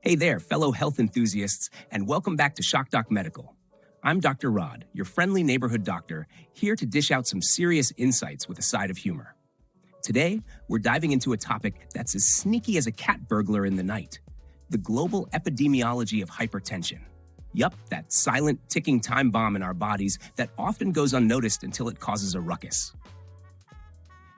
Hey there, fellow health enthusiasts, and welcome back to Shock Doc Medical. I'm Dr. Rod, your friendly neighborhood doctor, here to dish out some serious insights with a side of humor. Today, we're diving into a topic that's as sneaky as a cat burglar in the night: the global epidemiology of hypertension. Yup, that silent, ticking time bomb in our bodies that often goes unnoticed until it causes a ruckus.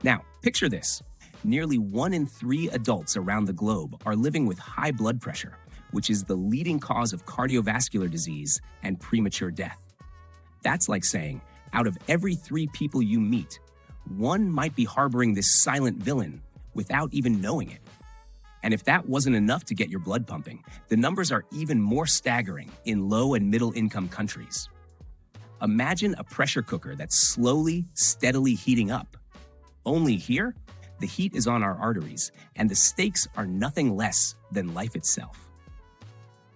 Now, picture this. Nearly 1 in 3 adults around the globe are living with high blood pressure, which is the leading cause of cardiovascular disease and premature death. That's like saying, out of every 3 people you meet, 1 might be harboring this silent villain without even knowing it. And if that wasn't enough to get your blood pumping, the numbers are even more staggering in low and middle income countries. Imagine a pressure cooker that's slowly, steadily heating up. Only here, the heat is on our arteries, and the stakes are nothing less than life itself.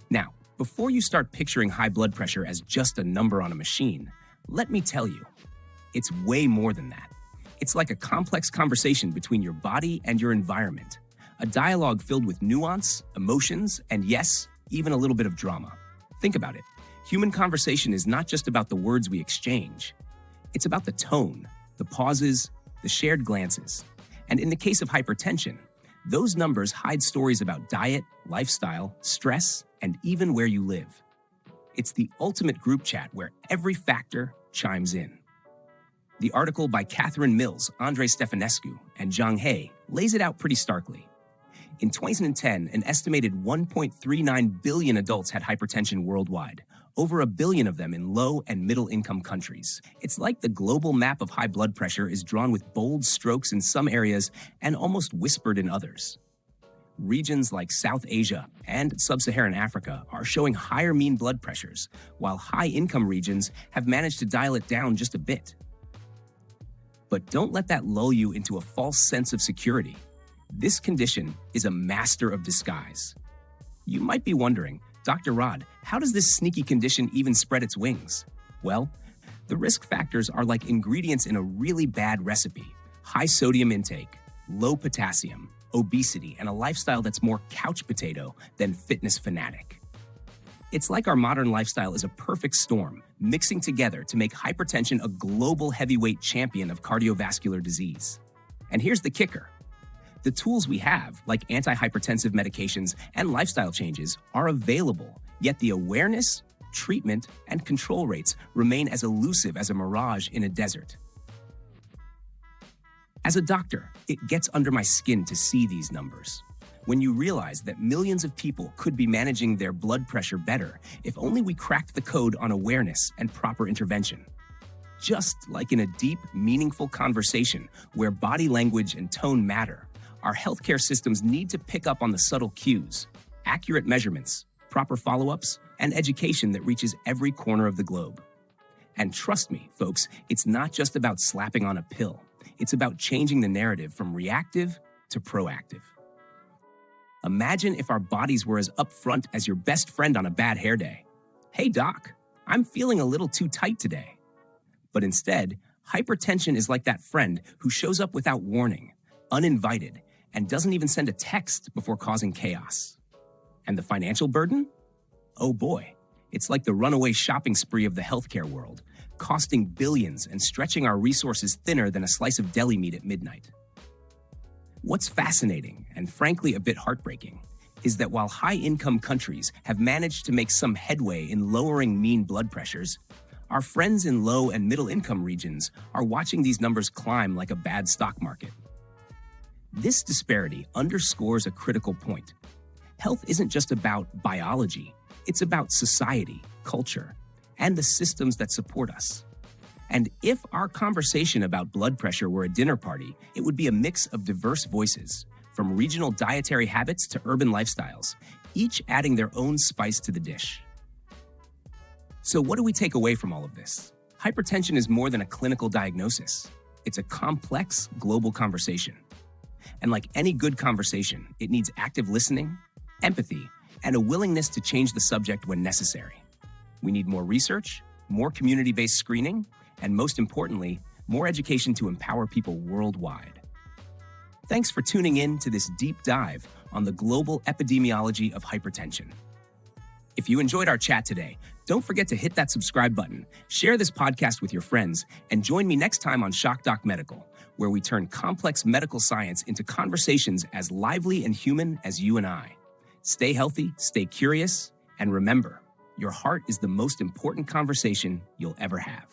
Now, before you start picturing high blood pressure as just a number on a machine, let me tell you, it's way more than that. It's like a complex conversation between your body and your environment, a dialogue filled with nuance, emotions, and yes, even a little bit of drama. Think about it. Human conversation is not just about the words we exchange. It's about the tone, the pauses, the shared glances. And in the case of hypertension, those numbers hide stories about diet, lifestyle, stress, and even where you live. It's the ultimate group chat where every factor chimes in. The article by Catherine Mills, Andre Stefanescu, and Zhang He lays it out pretty starkly. In 2010, an estimated 1.39 billion adults had hypertension worldwide, over 1 billion of them in low and middle income countries. It's like the global map of high blood pressure is drawn with bold strokes in some areas and almost whispered in others. Regions like South Asia and Sub-Saharan Africa are showing higher mean blood pressures, while high-income regions have managed to dial it down just a bit. But don't let that lull you into a false sense of security. This condition is a master of disguise. You might be wondering, Dr. Rod, how does this sneaky condition even spread its wings? Well, the risk factors are like ingredients in a really bad recipe: high sodium intake, low potassium, obesity, and a lifestyle that's more couch potato than fitness fanatic. It's like our modern lifestyle is a perfect storm, mixing together to make hypertension a global heavyweight champion of cardiovascular disease. And here's the kicker. The tools we have, like antihypertensive medications and lifestyle changes, are available, yet the awareness, treatment, and control rates remain as elusive as a mirage in a desert. As a doctor, it gets under my skin to see these numbers. When you realize that millions of people could be managing their blood pressure better if only we cracked the code on awareness and proper intervention. Just like in a deep, meaningful conversation where body language and tone matter, our healthcare systems need to pick up on the subtle cues, accurate measurements, proper follow-ups, and education that reaches every corner of the globe. And trust me, folks, it's not just about slapping on a pill. It's about changing the narrative from reactive to proactive. Imagine if our bodies were as upfront as your best friend on a bad hair day. Hey, doc, I'm feeling a little too tight today. But instead, hypertension is like that friend who shows up without warning, uninvited, and doesn't even send a text before causing chaos. And the financial burden? Oh boy, it's like the runaway shopping spree of the healthcare world, costing billions and stretching our resources thinner than a slice of deli meat at midnight. What's fascinating, and frankly a bit heartbreaking, is that while high-income countries have managed to make some headway in lowering mean blood pressures, our friends in low and middle-income regions are watching these numbers climb like a bad stock market. This disparity underscores a critical point. Health isn't just about biology, it's about society, culture, and the systems that support us. And if our conversation about blood pressure were a dinner party, it would be a mix of diverse voices, from regional dietary habits to urban lifestyles, each adding their own spice to the dish. So what do we take away from all of this? Hypertension is more than a clinical diagnosis. It's a complex global conversation. And like any good conversation, it needs active listening, empathy, and a willingness to change the subject when necessary. We need more research, more community-based screening, and most importantly, more education to empower people worldwide. Thanks for tuning in to this deep dive on the global epidemiology of hypertension. If you enjoyed our chat today, don't forget to hit that subscribe button, share this podcast with your friends, and join me next time on Shock Doc Medical, where we turn complex medical science into conversations as lively and human as you and I. Stay healthy, stay curious, and remember, your heart is the most important conversation you'll ever have.